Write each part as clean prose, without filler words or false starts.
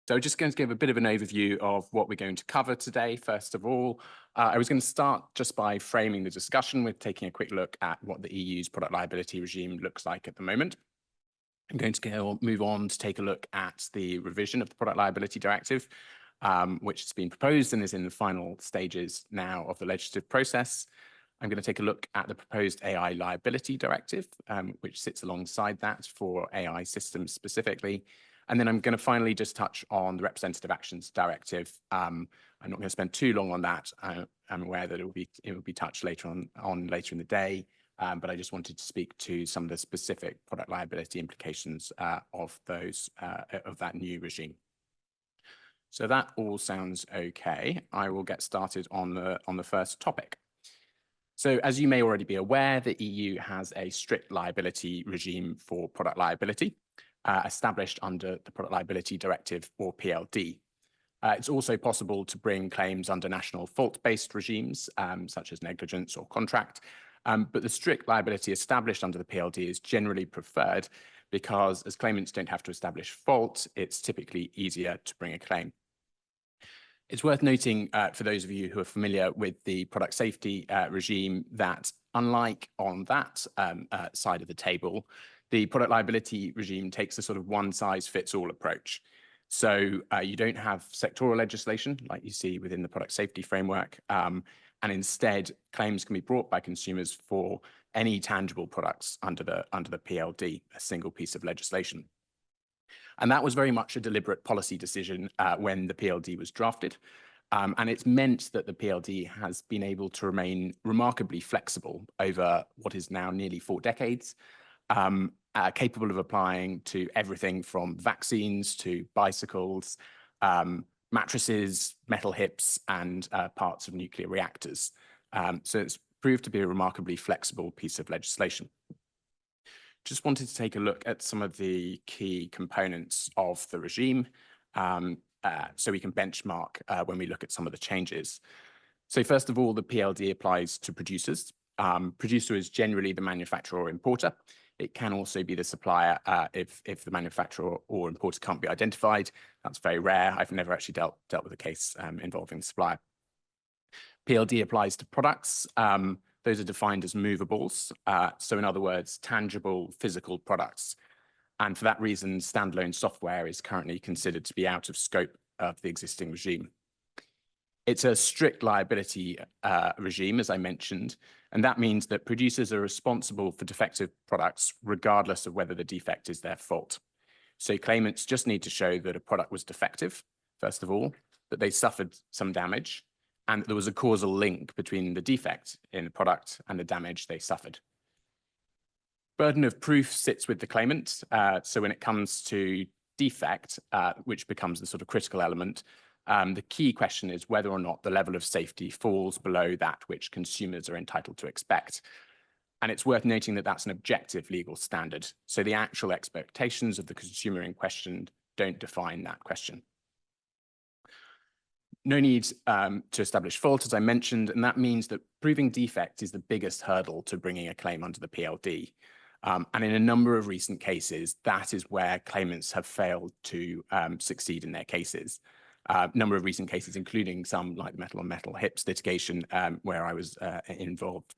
So just going to give a bit of an overview of what we're going to cover today. First of all, I was going to start just by framing the discussion with taking a quick look at what the EU's product liability regime looks like at the moment. I'm going to move on to take a look at the revision of the Product Liability Directive, which has been proposed and is in the final stages now of the legislative process. I'm going to take a look at the proposed AI Liability Directive, which sits alongside that for AI systems specifically. And then I'm going to finally just touch on the Representative Actions Directive. I'm not going to spend too long on that. I'm aware that it will be touched later on later in the day. But I just wanted to speak to some of the specific product liability implications of that new regime. So that all sounds okay. I will get started on the first topic. So as you may already be aware, the EU has a strict liability regime for product liability established under the Product Liability Directive, or PLD. It's also possible to bring claims under national fault-based regimes, such as negligence or contract. But the strict liability established under the PLD is generally preferred because as claimants don't have to establish fault, it's typically easier to bring a claim. It's worth noting for those of you who are familiar with the product safety regime that unlike on that side of the table, the product liability regime takes a sort of one-size-fits-all approach. So you don't have sectoral legislation like you see within the product safety framework. And instead, claims can be brought by consumers for any tangible products under the PLD, a single piece of legislation. And that was very much a deliberate policy decision when the PLD was drafted. And it's meant that the PLD has been able to remain remarkably flexible over what is now nearly 4 decades, capable of applying to everything from vaccines to bicycles, mattresses, metal hips, and parts of nuclear reactors. So it's proved to be a remarkably flexible piece of legislation. Just wanted to take a look at some of the key components of the regime so we can benchmark when we look at some of the changes. So first of all, the PLD applies to producers. Producer is generally the manufacturer or importer. It can also be the supplier if the manufacturer or importer can't be identified. That's very rare. I've never actually dealt with a case involving the supplier. PLD applies to products. Those are defined as movables. So in other words, tangible physical products. And for that reason, standalone software is currently considered to be out of scope of the existing regime. It's a strict liability regime, as I mentioned, and that means that producers are responsible for defective products regardless of whether the defect is their fault. So claimants just need to show that a product was defective, first of all, that they suffered some damage, and that there was a causal link between the defect in the product and the damage they suffered. Burden of proof sits with the claimant. So when it comes to defect, which becomes the sort of critical element, the key question is whether or not the level of safety falls below that which consumers are entitled to expect. And it's worth noting that that's an objective legal standard. So the actual expectations of the consumer in question don't define that question. No need to establish fault, as I mentioned, and that means that proving defect is the biggest hurdle to bringing a claim under the PLD. And in a number of recent cases, that is where claimants have failed to succeed in their cases. Number of recent cases, including some like the metal on metal hips litigation, where I was involved.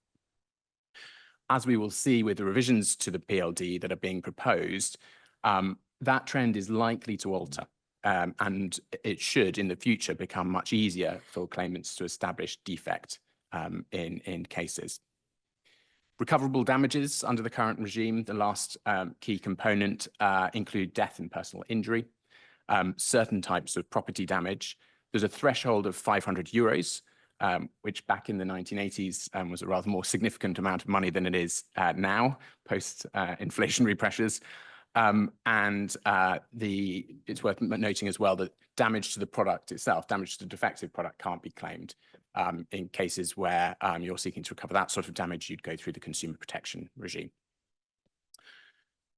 As we will see with the revisions to the PLD that are being proposed, that trend is likely to alter. And it should, in the future, become much easier for claimants to establish defect in cases. Recoverable damages under the current regime, the last key component, include death and personal injury, certain types of property damage. There's a threshold of 500 euros, which back in the 1980s was a rather more significant amount of money than it is now, post-inflationary pressures. It's worth noting as well that damage to the product itself, damage to the defective product can't be claimed. In cases where you're seeking to recover that sort of damage, you'd go through the consumer protection regime.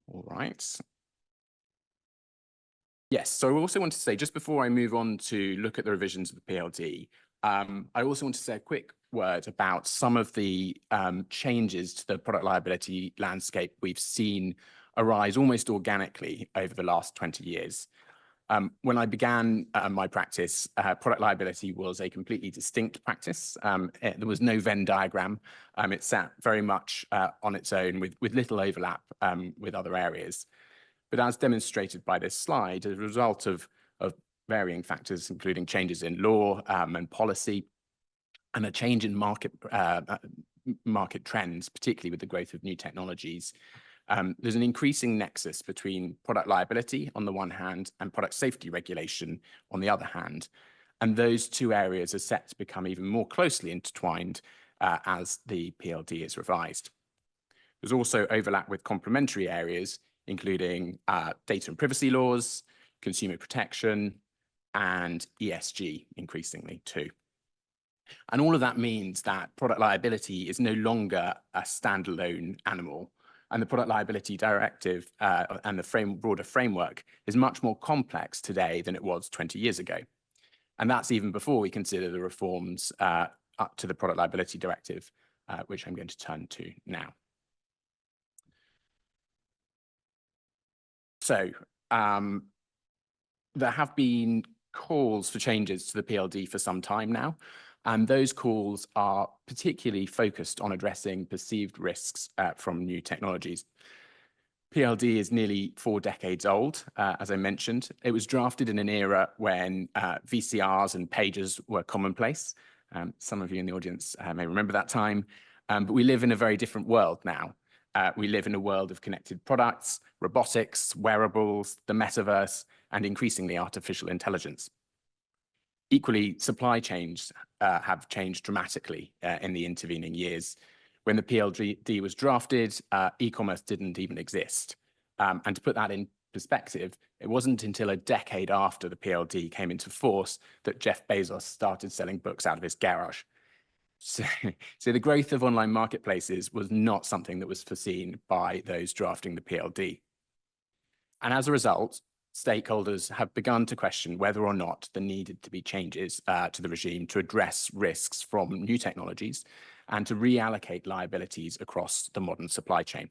All right. Yes, so I also want to say, just before I move on to look at the revisions of the PLD, I also want to say a quick word about some of the changes to the product liability landscape we've seen arise almost organically over the last 20 years. When I began my practice, product liability was a completely distinct practice. There was no Venn diagram. It sat very much on its own with little overlap with other areas. But as demonstrated by this slide, as a result of varying factors, including changes in law and policy, and a change in market trends, particularly with the growth of new technologies, there's an increasing nexus between product liability on the one hand and product safety regulation on the other hand. And those two areas are set to become even more closely intertwined as the PLD is revised. There's also overlap with complementary areas, including data and privacy laws, consumer protection, and ESG increasingly too. And all of that means that product liability is no longer a standalone animal. And the Product Liability Directive and the broader framework is much more complex today than it was 20 years ago. And that's even before we consider the reforms up to the Product Liability Directive, which I'm going to turn to now. So there have been calls for changes to the PLD for some time now. And those calls are particularly focused on addressing perceived risks from new technologies. PLD is nearly 4 decades old, as I mentioned. It was drafted in an era when VCRs and pagers were commonplace. Some of you in the audience may remember that time, but we live in a very different world now. We live in a world of connected products, robotics, wearables, the metaverse, and increasingly artificial intelligence. Equally, supply chains have changed dramatically in the intervening years. When the PLD was drafted, e-commerce didn't even exist. And to put that in perspective, it wasn't until a decade after the PLD came into force that Jeff Bezos started selling books out of his garage. So the growth of online marketplaces was not something that was foreseen by those drafting the PLD. And as a result, stakeholders have begun to question whether or not there needed to be changes to the regime to address risks from new technologies and to reallocate liabilities across the modern supply chain.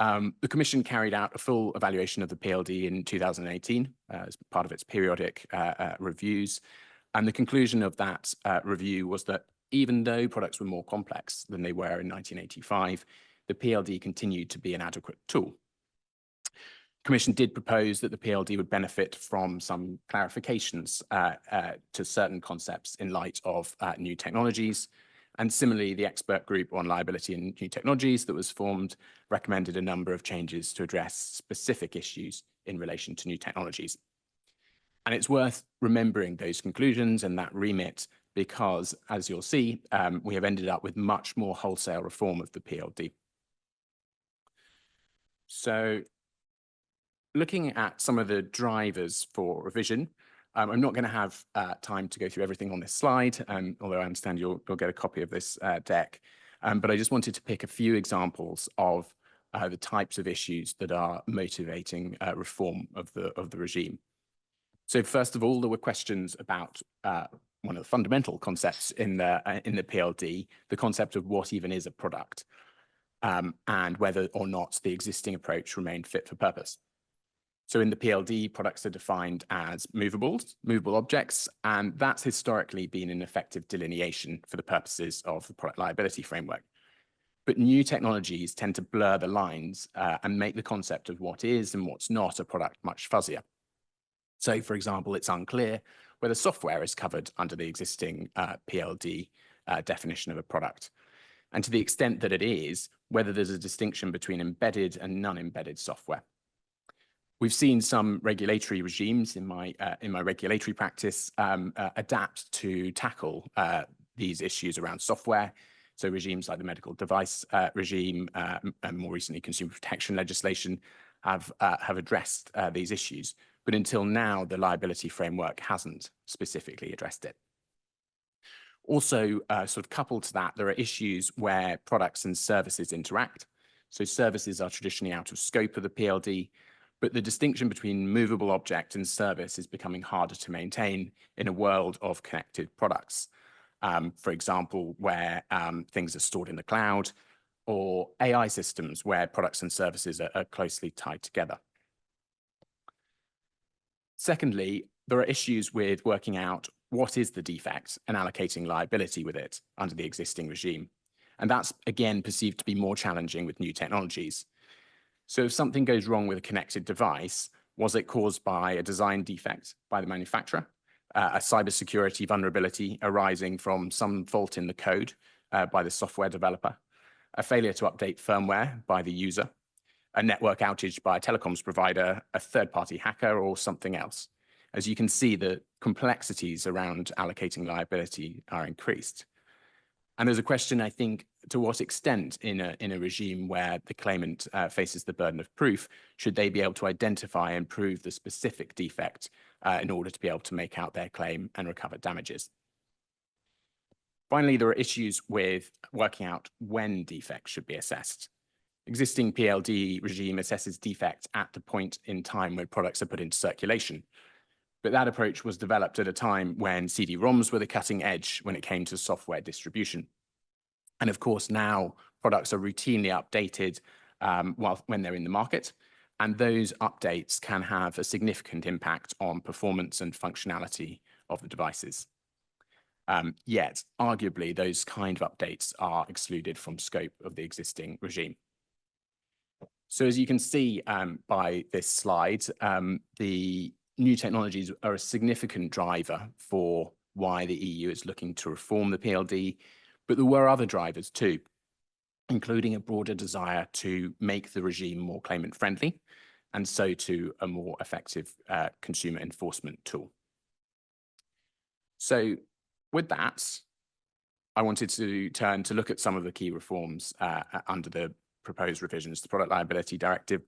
The Commission carried out a full evaluation of the PLD in 2018 as part of its periodic reviews. And the conclusion of that review was that even though products were more complex than they were in 1985, the PLD continued to be an adequate tool. The Commission did propose that the PLD would benefit from some clarifications to certain concepts in light of new technologies. And similarly, the expert group on liability and new technologies that was formed recommended a number of changes to address specific issues in relation to new technologies. And it's worth remembering those conclusions and that remit because, as you'll see, we have ended up with much more wholesale reform of the PLD. So, looking at some of the drivers for revision, I'm not going to have time to go through everything on this slide, although I understand you'll get a copy of this deck. But I just wanted to pick a few examples of the types of issues that are motivating reform of the regime. So first of all, there were questions about one of the fundamental concepts in the PLD, the concept of what even is a product, and whether or not the existing approach remained fit for purpose. So in the PLD, products are defined as movable objects, and that's historically been an effective delineation for the purposes of the product liability framework. But new technologies tend to blur the lines and make the concept of what is and what's not a product much fuzzier. So, for example, it's unclear whether software is covered under the existing PLD definition of a product. And to the extent that it is, whether there's a distinction between embedded and non-embedded software. We've seen some regulatory regimes in my regulatory practice adapt to tackle these issues around software. So regimes like the medical device regime and more recently consumer protection legislation have addressed these issues. But until now, the liability framework hasn't specifically addressed it. Also, sort of coupled to that, there are issues where products and services interact. So services are traditionally out of scope of the PLD, but the distinction between movable object and service is becoming harder to maintain in a world of connected products. For example, where things are stored in the cloud, or AI systems where products and services are closely tied together. Secondly, there are issues with working out what is the defect and allocating liability with it under the existing regime. And that's, again, perceived to be more challenging with new technologies. So if something goes wrong with a connected device, was it caused by a design defect by the manufacturer, a cybersecurity vulnerability arising from some fault in the code by the software developer, a failure to update firmware by the user, a network outage by a telecoms provider, a third-party hacker, or something else? As you can see, the complexities around allocating liability are increased. And there's a question, I think, to what extent in a regime where the claimant faces the burden of proof, should they be able to identify and prove the specific defect in order to be able to make out their claim and recover damages? Finally, there are issues with working out when defects should be assessed. Existing PLD regime assesses defects at the point in time when products are put into circulation. But that approach was developed at a time when CD-ROMs were the cutting edge when it came to software distribution. And of course, now products are routinely updated when they're in the market, and those updates can have a significant impact on performance and functionality of the devices. Yet, arguably, those kind of updates are excluded from scope of the existing regime. So as you can see by this slide, the new technologies are a significant driver for why the EU is looking to reform the PLD, but there were other drivers too, including a broader desire to make the regime more claimant-friendly, and so to a more effective consumer enforcement tool. So with that, I wanted to turn to look at some of the key reforms under the proposed revisions to the Product Liability Directive,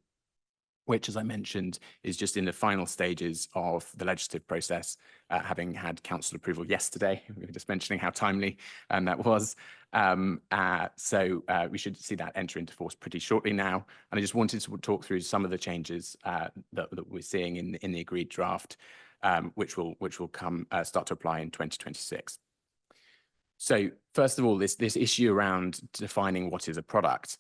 which, as I mentioned, is just in the final stages of the legislative process, having had council approval yesterday. We were just mentioning how timely that was. So we should see that enter into force pretty shortly now. And I just wanted to talk through some of the changes that we're seeing in the agreed draft, which will start to apply in 2026. So first of all, this issue around defining what is a product.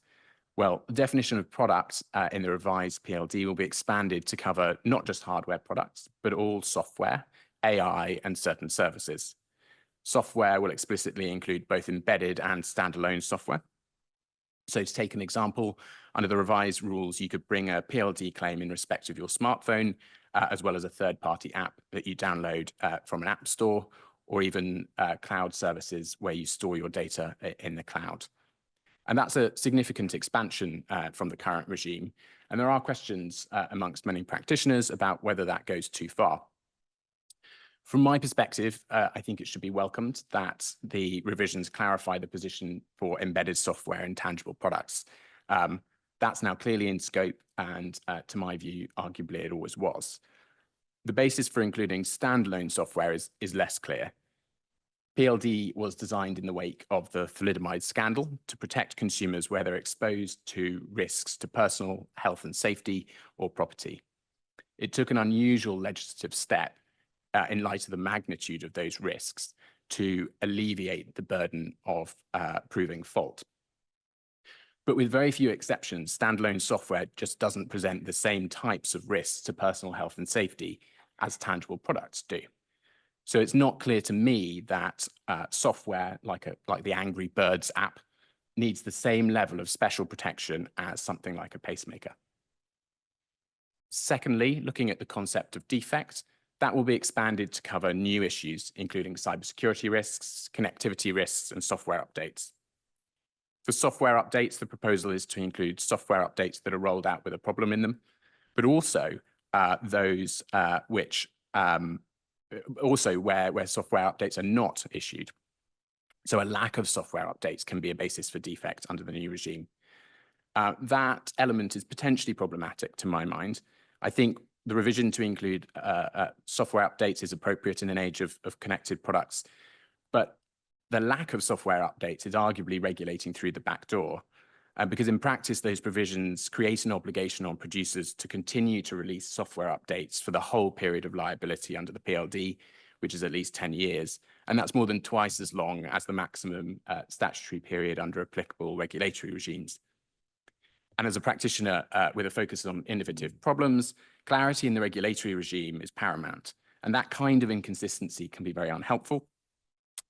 Well, the definition of product in the revised PLD will be expanded to cover not just hardware products, but all software, AI, and certain services. Software will explicitly include both embedded and standalone software. So to take an example, under the revised rules, you could bring a PLD claim in respect of your smartphone, as well as a third-party app that you download from an app store, or even cloud services where you store your data in the cloud. And that's a significant expansion from the current regime. And there are questions amongst many practitioners about whether that goes too far. From my perspective, I think it should be welcomed that the revisions clarify the position for embedded software in tangible products. That's now clearly in scope, and to my view, arguably it always was. The basis for including standalone software is less clear. PLD was designed in the wake of the thalidomide scandal to protect consumers where they're exposed to risks to personal health and safety or property. It took an unusual legislative step in light of the magnitude of those risks to alleviate the burden of proving fault. But with very few exceptions, standalone software just doesn't present the same types of risks to personal health and safety as tangible products do. So it's not clear to me that software like the Angry Birds app needs the same level of special protection as something like a pacemaker. Secondly, looking at the concept of defect, that will be expanded to cover new issues, including cybersecurity risks, connectivity risks, and software updates. For software updates, the proposal is to include software updates that are rolled out with a problem in them, but also those which also where software updates are not issued. So a lack of software updates can be a basis for defect under the new regime. That element is potentially problematic to my mind. I think the revision to include software updates is appropriate in an age of connected products, but the lack of software updates is arguably regulating through the back door. Because in practice, those provisions create an obligation on producers to continue to release software updates for the whole period of liability under the PLD, which is at least 10 years. And that's more than twice as long as the maximum statutory period under applicable regulatory regimes. And as a practitioner with a focus on innovative problems, Clarity in the regulatory regime is paramount, and that kind of inconsistency can be very unhelpful,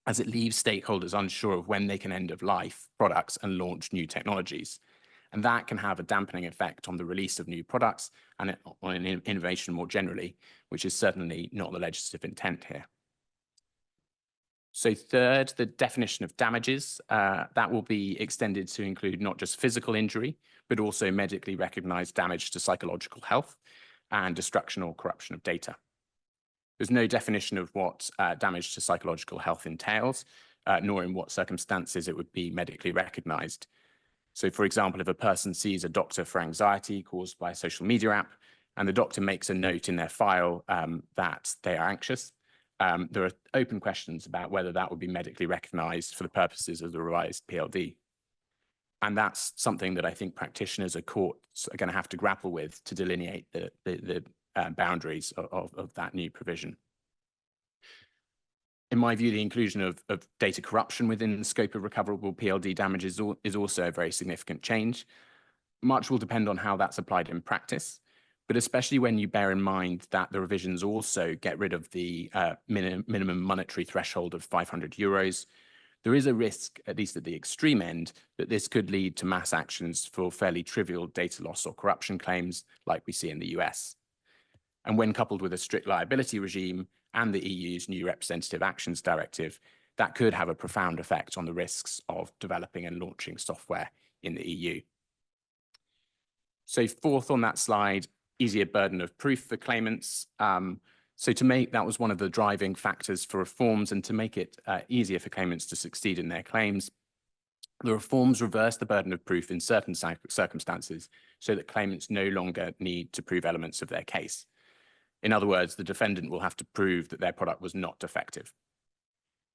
as it leaves stakeholders unsure of when they can end of life products and launch new technologies. And that can have a dampening effect on the release of new products and on innovation more generally, which is certainly not the legislative intent here. So third, the definition of damages, that will be extended to include not just physical injury, but also medically recognized damage to psychological health and destruction or corruption of data. There's no definition of what damage to psychological health entails, nor in what circumstances it would be medically recognized. So for example, if a person sees a doctor for anxiety caused by a social media app, and the doctor makes a note in their file that they are anxious, there are open questions about whether that would be medically recognized for the purposes of the revised PLD. And that's something that I think practitioners or courts are going to have to grapple with to delineate the boundaries of that new provision. In my view, the inclusion of data corruption within the scope of recoverable PLD damages is also a very significant change. Much will depend on how that's applied in practice, but especially when you bear in mind that the revisions also get rid of the minimum monetary threshold of 500 euros. There is a risk, at least at the extreme end, that this could lead to mass actions for fairly trivial data loss or corruption claims like we see in the US. And when coupled with a strict liability regime and the EU's new Representative Actions Directive, that could have a profound effect on the risks of developing and launching software in the EU. So fourth on that slide, easier burden of proof for claimants. So that was one of the driving factors for reforms, and to make it easier for claimants to succeed in their claims, the reforms reverse the burden of proof in certain circumstances so that claimants no longer need to prove elements of their case. In other words, the defendant will have to prove that their product was not defective.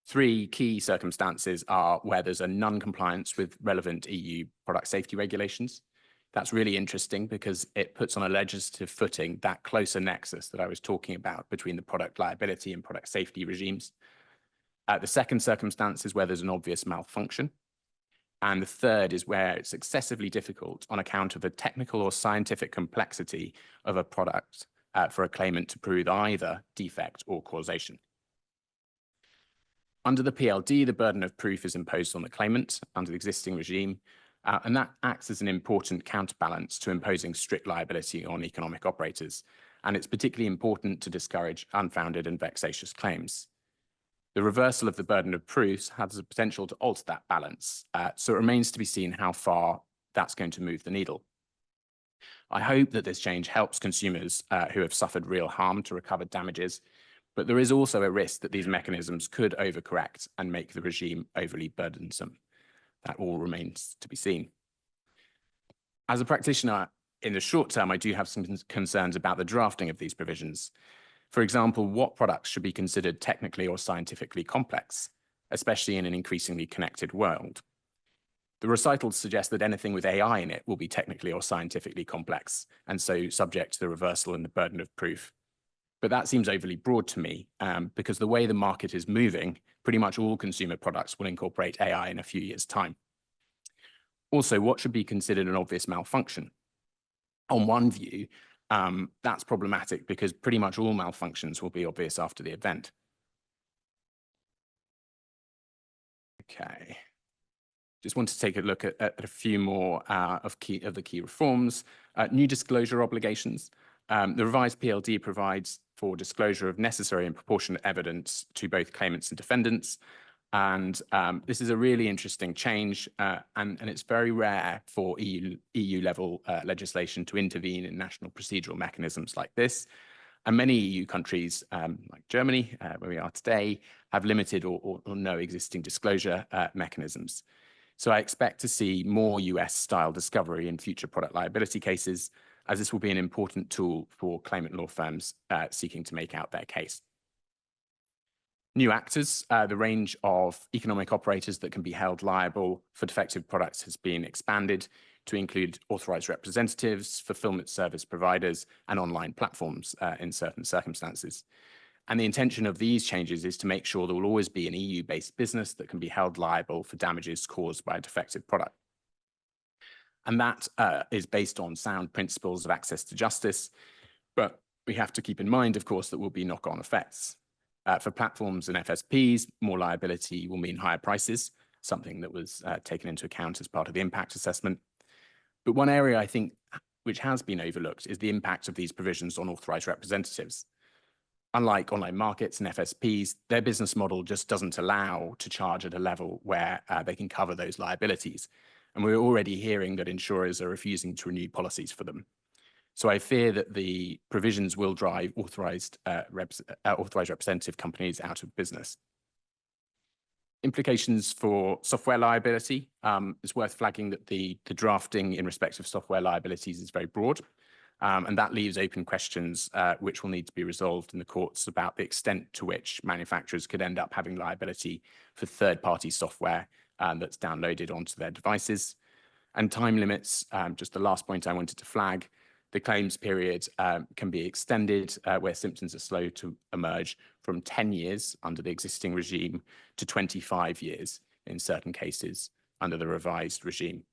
Three key circumstances are where there's a non-compliance with relevant EU product safety regulations. That's really interesting because it puts on a legislative footing that closer nexus that I was talking about between the product liability and product safety regimes. The second circumstance is where there's an obvious malfunction. And the third is where it's excessively difficult on account of the technical or scientific complexity of a product for a claimant to prove either defect or causation. Under the PLD, the burden of proof is imposed on the claimant under the existing regime, and that acts as an important counterbalance to imposing strict liability on economic operators. And it's particularly important to discourage unfounded and vexatious claims. The reversal of the burden of proof has the potential to alter that balance, so it remains to be seen how far that's going to move the needle. I hope that this change helps consumers who have suffered real harm to recover damages, but there is also a risk that these mechanisms could overcorrect and make the regime overly burdensome. That all remains to be seen. As a practitioner, in the short term, I do have some concerns about the drafting of these provisions. For example, what products should be considered technically or scientifically complex, especially in an increasingly connected world? The recitals suggest that anything with AI in it will be technically or scientifically complex, and so subject to the reversal and the burden of proof. But that seems overly broad to me, because the way the market is moving, pretty much all consumer products will incorporate AI in a few years' time. Also, what should be considered an obvious malfunction? On one view, that's problematic because pretty much all malfunctions will be obvious after the event. Okay. Just want to take a look at a few more of the key reforms. New disclosure obligations. The revised PLD provides for disclosure of necessary and proportionate evidence to both claimants and defendants. And this is a really interesting change, and it's very rare for EU-level legislation to intervene in national procedural mechanisms like this. And many EU countries, like Germany, where we are today, have limited or no existing disclosure mechanisms. So I expect to see more US-style discovery in future product liability cases, as this will be an important tool for claimant law firms seeking to make out their case. New actors, the range of economic operators that can be held liable for defective products has been expanded to include authorized representatives, fulfillment service providers, and online platforms in certain circumstances. And the intention of these changes is to make sure there will always be an EU-based business that can be held liable for damages caused by a defective product. And that is based on sound principles of access to justice, But we have to keep in mind, of course, that will be knock-on effects. For platforms and FSPs, more liability will mean higher prices, something that was taken into account as part of the impact assessment. But one area I think which has been overlooked is the impact of these provisions on authorized representatives. Unlike online markets and FSPs, their business model just doesn't allow to charge at a level where they can cover those liabilities. And we're already hearing that insurers are refusing to renew policies for them. So I fear that the provisions will drive authorized representative companies out of business. Implications for software liability. It's worth flagging that the drafting in respect of software liabilities is very broad, and that leaves open questions which will need to be resolved in the courts about the extent to which manufacturers could end up having liability for third-party software that's downloaded onto their devices. And time limits, just the last point I wanted to flag. The claims period can be extended where symptoms are slow to emerge from 10 years under the existing regime to 25 years in certain cases under the revised regime.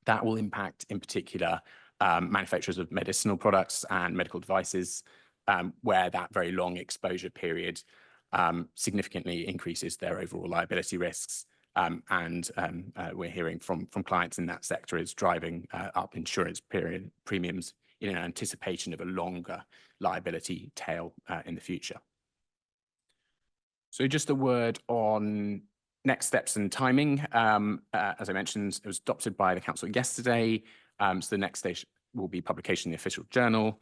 That will impact, in particular, manufacturers of medicinal products and medical devices, where that very long exposure period significantly increases their overall liability risks. We're hearing from clients in that sector is driving up insurance premiums in anticipation of a longer liability tail in the future. So just a word on next steps and timing. As I mentioned, it was adopted by the council yesterday. So the next stage will be publication in the official journal.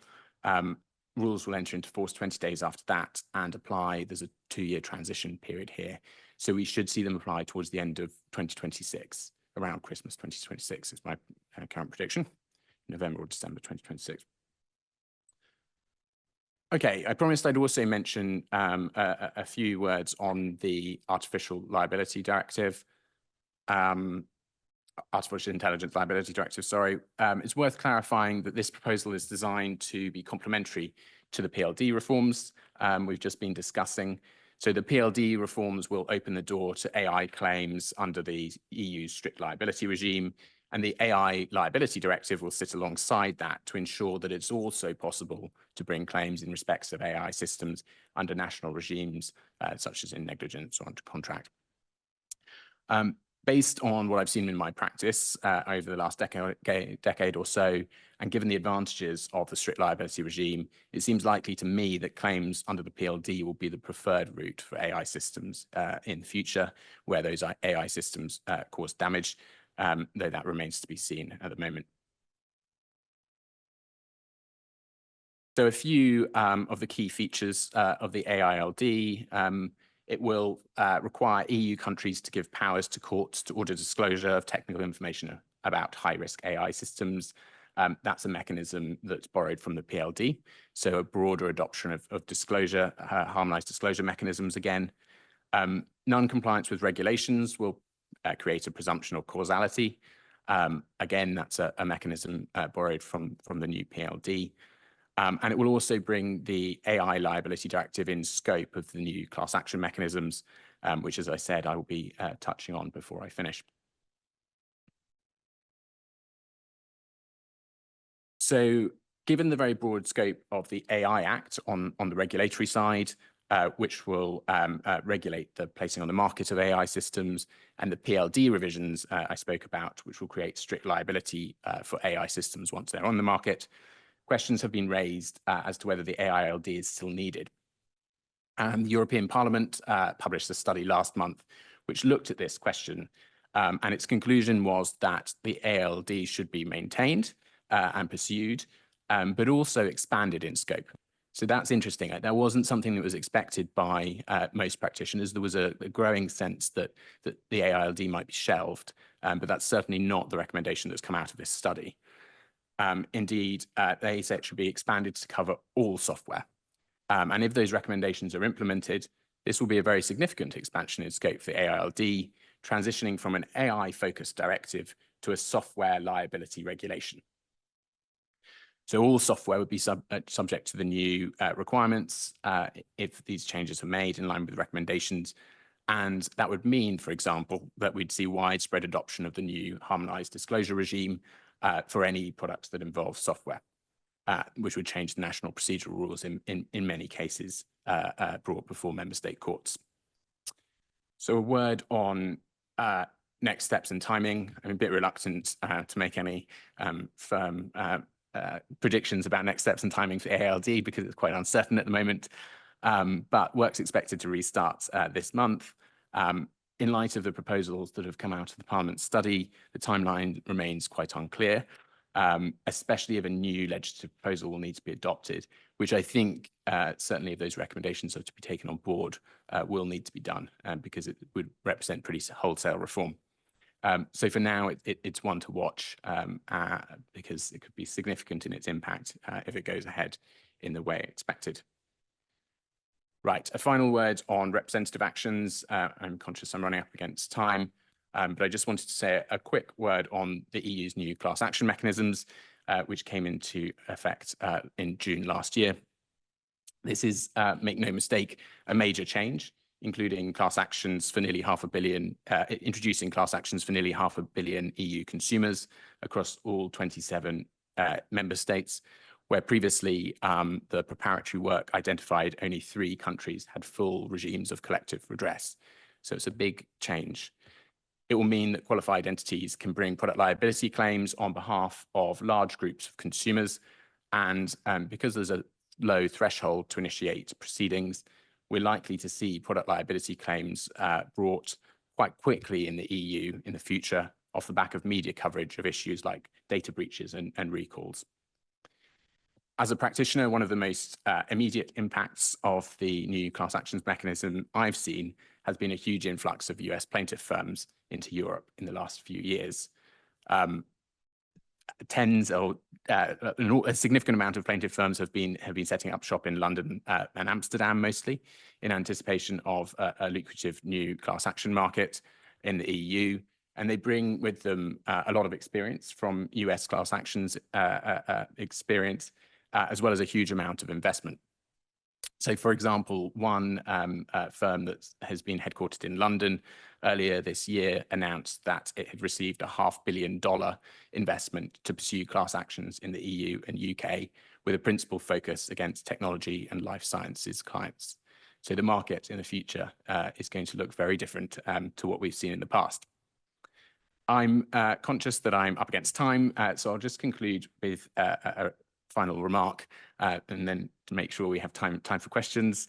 Rules will enter into force 20 days after that and apply. There's a 2-year transition period here. So we should see them apply towards the end of 2026, around Christmas 2026 is my current prediction, November or December 2026. Okay, I promised I'd also mention a few words on the Artificial Liability Directive. Artificial Intelligence Liability Directive, sorry. It's worth clarifying that this proposal is designed to be complementary to the PLD reforms we've just been discussing. So the PLD reforms will open the door to AI claims under the EU's strict liability regime, and the AI Liability Directive will sit alongside that to ensure that it's also possible to bring claims in respect of AI systems under national regimes, such as in negligence or under contract. Based on what I've seen in my practice over the last decade or so, and given the advantages of the strict liability regime, it seems likely to me that claims under the PLD will be the preferred route for AI systems in the future, where those AI systems cause damage, though that remains to be seen at the moment. So a few of the key features of the AILD. It will require EU countries to give powers to courts to order disclosure of technical information about high-risk AI systems. That's a mechanism that's borrowed from the PLD. So a broader adoption of disclosure, harmonized disclosure mechanisms again. Non-compliance with regulations will create a presumption of causality. Again, that's a mechanism borrowed from the new PLD. And it will also bring the AI Liability Directive in scope of the new class action mechanisms, which, as I said, I will be touching on before I finish. So given the very broad scope of the AI Act on the regulatory side, which will regulate the placing on the market of AI systems, and the PLD revisions I spoke about, which will create strict liability for AI systems once they're on the market, questions have been raised as to whether the AILD is still needed. The European Parliament published a study last month which looked at this question, and its conclusion was that the AILD should be maintained and pursued, but also expanded in scope. So that's interesting. That wasn't something that was expected by most practitioners. There was a growing sense that the AILD might be shelved, but that's certainly not the recommendation that's come out of this study. Indeed, they say it should be expanded to cover all software. And if those recommendations are implemented, this will be a very significant expansion in scope for AILD, transitioning from an AI-focused directive to a software liability regulation. So all software would be subject to the new requirements if these changes are made in line with recommendations. And that would mean, for example, that we'd see widespread adoption of the new harmonized disclosure regime for any products that involve software. which would change the national procedural rules in many cases brought before member state courts. So a word on next steps and timing. I'm a bit reluctant to make any firm predictions about next steps and timing for ALD because it's quite uncertain at the moment, but work's expected to restart this month. In light of the proposals that have come out of the Parliament study, the timeline remains quite unclear, especially if a new legislative proposal will need to be adopted, which I think certainly if those recommendations are to be taken on board, will need to be done because it would represent pretty wholesale reform. So for now, it's one to watch because it could be significant in its impact if it goes ahead in the way expected. Right, a final word on representative actions. I'm conscious I'm running up against time, but I just wanted to say a quick word on the EU's new class action mechanisms, which came into effect in June last year. This is, make no mistake, a major change, including class actions for nearly $500 million, introducing class actions for nearly $500 million EU consumers across all 27 member states, where previously the preparatory work identified only 3 countries had full regimes of collective redress. So it's a big change. It will mean that qualified entities can bring product liability claims on behalf of large groups of consumers. And because there's a low threshold to initiate proceedings, we're likely to see product liability claims brought quite quickly in the EU in the future off the back of media coverage of issues like data breaches and recalls. As a practitioner, one of the most immediate impacts of the new class actions mechanism I've seen has been a huge influx of US plaintiff firms into Europe in the last few years. Tens or a significant amount of plaintiff firms have been setting up shop in London and Amsterdam mostly in anticipation of a lucrative new class action market in the EU. And they bring with them a lot of experience from US class actions experience, as well as a huge amount of investment. So, for example, one firm that has been headquartered in London earlier this year announced that it had received a $500 million investment to pursue class actions in the EU and UK with a principal focus against technology and life sciences clients. So the market in the future is going to look very different to what we've seen in the past. I'm conscious that I'm up against time, so I'll just conclude with a final remark, and then to make sure we have time for questions.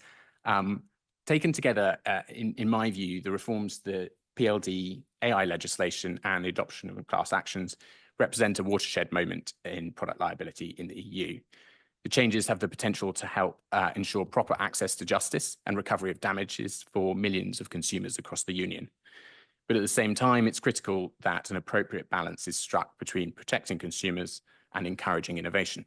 Taken together, in my view, the reforms, the PLD, AI legislation, and the adoption of class actions represent a watershed moment in product liability in the EU. The changes have the potential to help ensure proper access to justice and recovery of damages for millions of consumers across the Union. But at the same time, it's critical that an appropriate balance is struck between protecting consumers and encouraging innovation.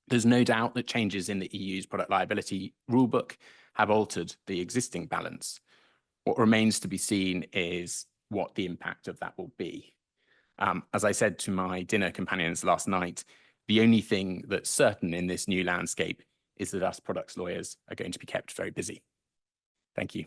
There's no doubt that changes in the EU's product liability rulebook have altered the existing balance. What remains to be seen is what the impact of that will be. As I said to my dinner companions last night, the only thing that's certain in this new landscape is that us products lawyers are going to be kept very busy. Thank you.